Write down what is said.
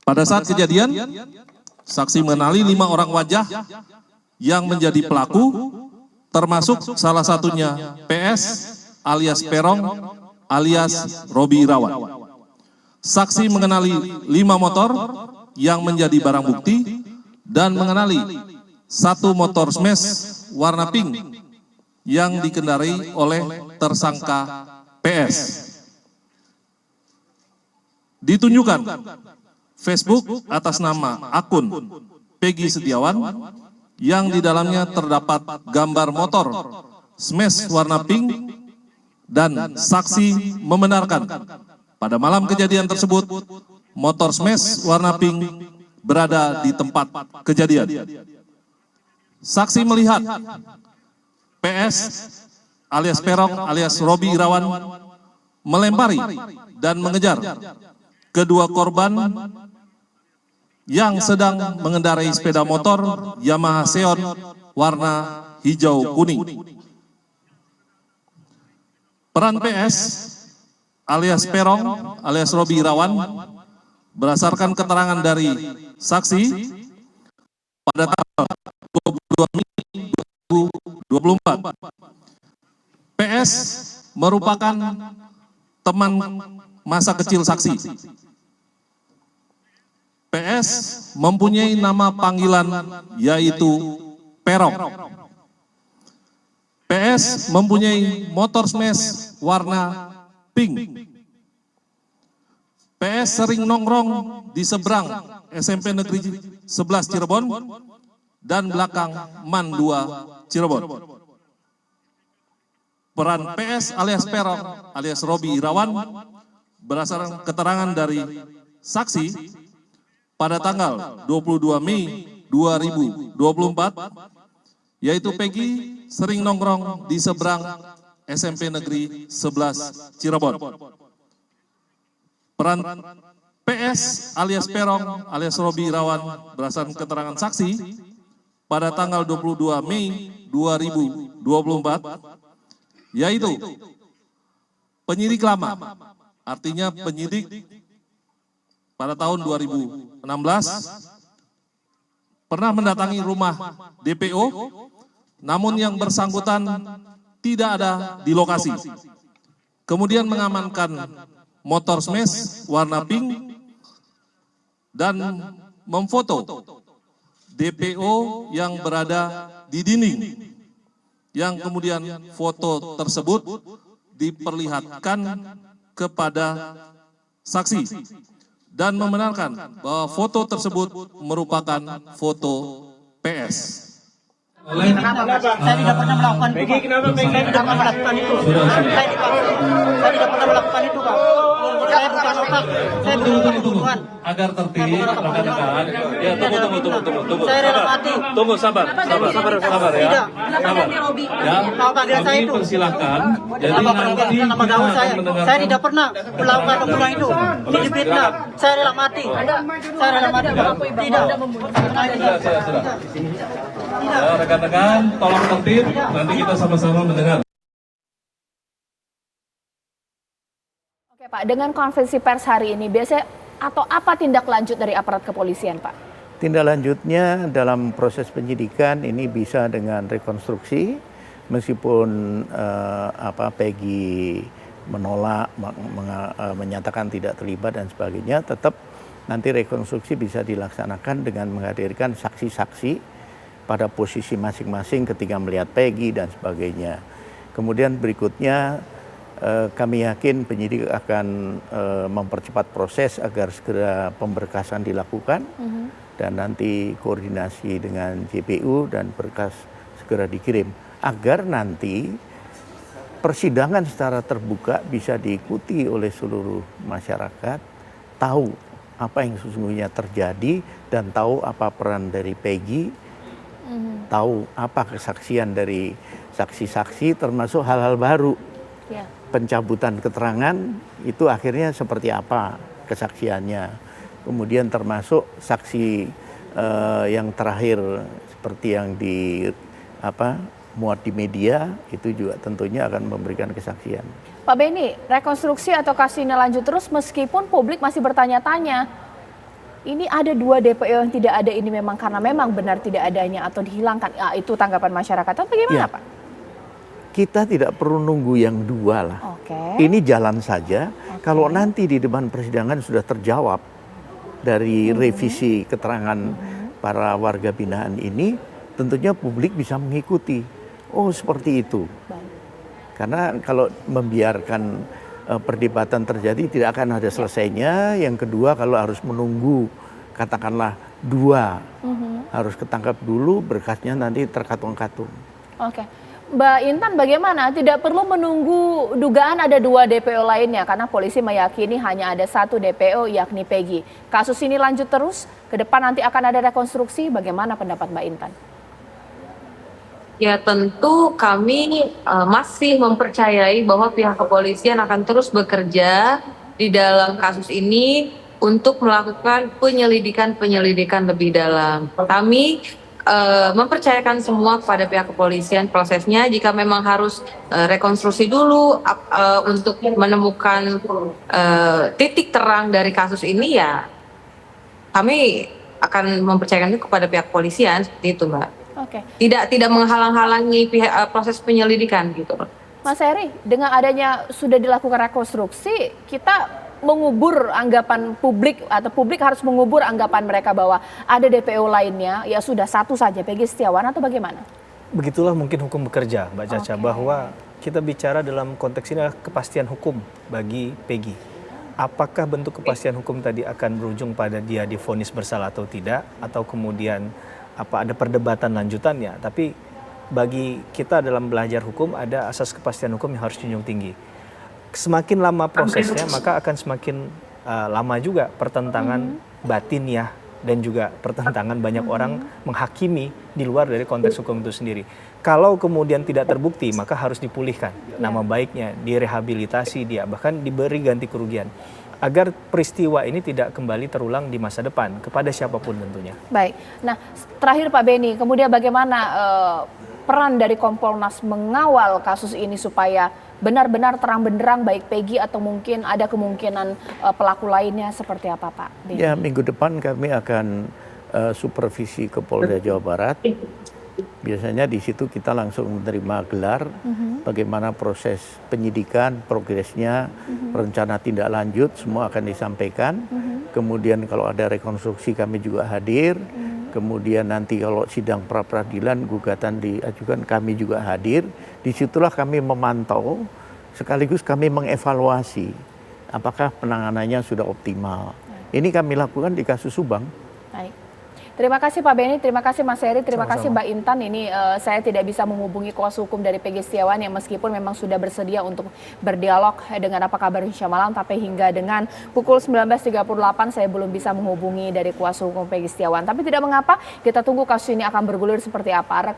Pada saat kejadian, saksi mengenali 5 orang wajah yang menjadi pelaku, termasuk salah satunya PS alias Perong alias Robi Irawan. Saksi mengenali 5 motor yang menjadi barang bukti dan mengenali 1 motor smash warna pink yang dikendarai oleh tersangka PS. Ditunjukkan Facebook atas nama akun Peggy Setiawan yang di dalamnya terdapat gambar motor smash warna pink dan saksi membenarkan pada malam kejadian tersebut motor smash warna pink berada di tempat kejadian. Saksi melihat PS alias Perong alias Robi Irawan melempari dan mengejar kedua korban yang sedang mengendarai sepeda motor Yamaha Xeon warna hijau kuning. Peran PS alias Perong alias Robi Irawan berdasarkan keterangan dari saksi pada tanggal 22 Mei 2024. PS merupakan teman masa kecil saksi. PS mempunyai nama panggilan yaitu Perong. PS mempunyai motor smash warna pink. PS sering nongkrong di seberang SMP Negeri 11 Cirebon dan belakang MAN 2 Cirebon. Peran PS alias Perong alias Robi Irawan berdasarkan keterangan dari saksi pada tanggal 22 Mei 2024, yaitu Peggy sering nongkrong di seberang SMP Negeri 11 Cirebon. Peran PS alias Perong alias Robi Irawan berdasarkan keterangan saksi pada tanggal 22 Mei 2024, yaitu penyidik lama, artinya penyidik pada tahun 2016 pernah mendatangi rumah DPO, namun yang bersangkutan tidak ada di lokasi. Kemudian mengamankan motor smash warna pink dan memfoto DPO yang berada di dinding, yang kemudian foto tersebut diperlihatkan kepada saksi dan membenarkan bahwa foto tersebut merupakan foto PS. Saya tidak pernah melakukan itu, Pak. Saya tidak pernah melakukan itu. Saya tidak pernah melakukan itu, Pak. Saya bukan otak. Saya bukan pembunuhan. Agar tertib, rekan-rekan. Ya, tunggu. Saya rela mati. Tunggu, sabar ya. Tidak. Sabar. Ya, Apa panggilan saya kami itu? persilahkan. Jadi Apa nanti panggilan nama kita gaul akan saya? mendengarkan. Saya tidak pernah melakukan pembunuhan itu. Ini fitnah. Saya rela mati. Saya rela mati. Tidak. Sudah. Ya, rekan-rekan, tolong tertib. Nanti kita sama-sama mendengar. Oke Pak, dengan konferensi pers hari ini biasanya atau apa tindak lanjut dari aparat kepolisian Pak? Tindak lanjutnya dalam proses penyidikan ini bisa dengan rekonstruksi, meskipun Peggy menolak, menyatakan tidak terlibat dan sebagainya, tetap nanti rekonstruksi bisa dilaksanakan dengan menghadirkan saksi-saksi pada posisi masing-masing ketika melihat Peggy dan sebagainya. Kemudian berikutnya kami yakin penyidik akan mempercepat proses agar segera pemberkasan dilakukan dan nanti koordinasi dengan JPU dan berkas segera dikirim agar nanti persidangan secara terbuka bisa diikuti oleh seluruh masyarakat, tahu apa yang sesungguhnya terjadi dan tahu apa peran dari Peggy, tahu apa kesaksian dari saksi-saksi termasuk hal-hal baru. Ya. Pencabutan keterangan itu akhirnya seperti apa kesaksiannya. Kemudian termasuk saksi yang terakhir seperti yang muat di media itu juga tentunya akan memberikan kesaksian. Pak Benny, rekonstruksi atau kasus ini lanjut terus meskipun publik masih bertanya-tanya. ini ada 2 DPO yang tidak ada, ini memang karena memang benar tidak adanya atau dihilangkan. Itu tanggapan masyarakat. Atau bagaimana, Ya. Pak? Kita tidak perlu nunggu yang 2 lah. Oke. Ini jalan saja. Kalau nanti di depan persidangan sudah terjawab dari revisi keterangan para warga binaan ini, tentunya publik bisa mengikuti. Oh, seperti itu. Baik. Karena kalau membiarkan perdebatan terjadi tidak akan ada selesainya. Yang kedua, kalau harus menunggu katakanlah 2 harus ketangkap dulu, berkasnya nanti terkatung-katung. Oke. Mbak Intan bagaimana? Tidak perlu menunggu dugaan ada 2 DPO lainnya karena polisi meyakini hanya ada 1 DPO yakni Peggy. Kasus ini lanjut terus, ke depan nanti akan ada rekonstruksi. Bagaimana pendapat Mbak Intan? Ya tentu kami masih mempercayai bahwa pihak kepolisian akan terus bekerja di dalam kasus ini untuk melakukan penyelidikan lebih dalam. Kami mempercayakan semua kepada pihak kepolisian prosesnya. Jika memang harus rekonstruksi dulu untuk menemukan titik terang dari kasus ini, ya kami akan mempercayakan itu kepada pihak kepolisian seperti itu, Mbak. Oke. Tidak menghalang-halangi proses penyelidikan gitu. Mas Heri, dengan adanya sudah dilakukan rekonstruksi, kita mengubur anggapan publik atau publik harus mengubur anggapan mereka bahwa ada DPO lainnya, ya sudah 1 saja, Peggy Setiawan, atau bagaimana? Begitulah mungkin hukum bekerja, Mbak Caca, Oke. bahwa kita bicara dalam konteks ini adalah kepastian hukum bagi Peggy. Apakah bentuk kepastian hukum tadi akan berujung pada dia divonis bersalah atau tidak, atau kemudian ada perdebatan lanjutannya. Tapi bagi kita dalam belajar hukum ada asas kepastian hukum yang harus junjung tinggi. Semakin lama prosesnya maka akan semakin lama juga pertentangan batiniah dan juga pertentangan banyak orang menghakimi di luar dari konteks hukum itu sendiri. Kalau kemudian tidak terbukti maka harus dipulihkan nama baiknya, direhabilitasi dia, bahkan diberi ganti kerugian. Agar peristiwa ini tidak kembali terulang di masa depan kepada siapapun tentunya. Baik, nah terakhir Pak Beni, kemudian bagaimana peran dari Kompolnas mengawal kasus ini supaya benar-benar terang benderang baik Peggy atau mungkin ada kemungkinan pelaku lainnya, seperti apa Pak Beni? Ya, minggu depan kami akan supervisi ke Polda Jawa Barat. Biasanya di situ kita langsung menerima gelar bagaimana proses penyidikan, progresnya, rencana tindak lanjut, semua akan disampaikan. Kemudian kalau ada rekonstruksi kami juga hadir. Kemudian nanti kalau sidang pra peradilan gugatan diajukan kami juga hadir. Disitulah kami memantau, sekaligus kami mengevaluasi apakah penanganannya sudah optimal. Ini kami lakukan di kasus Subang. Baik. Terima kasih Pak Beni, terima kasih Mas Heri, terima Sama-sama. kasih Mbak Intan. Ini saya tidak bisa menghubungi kuasa hukum dari Peggy Setiawan yang meskipun memang sudah bersedia untuk berdialog dengan Apa Kabar Indonesia Malam, tapi hingga dengan pukul 19.38 saya belum bisa menghubungi dari kuasa hukum Peggy Setiawan. Tapi tidak mengapa, kita tunggu kasus ini akan bergulir seperti apa.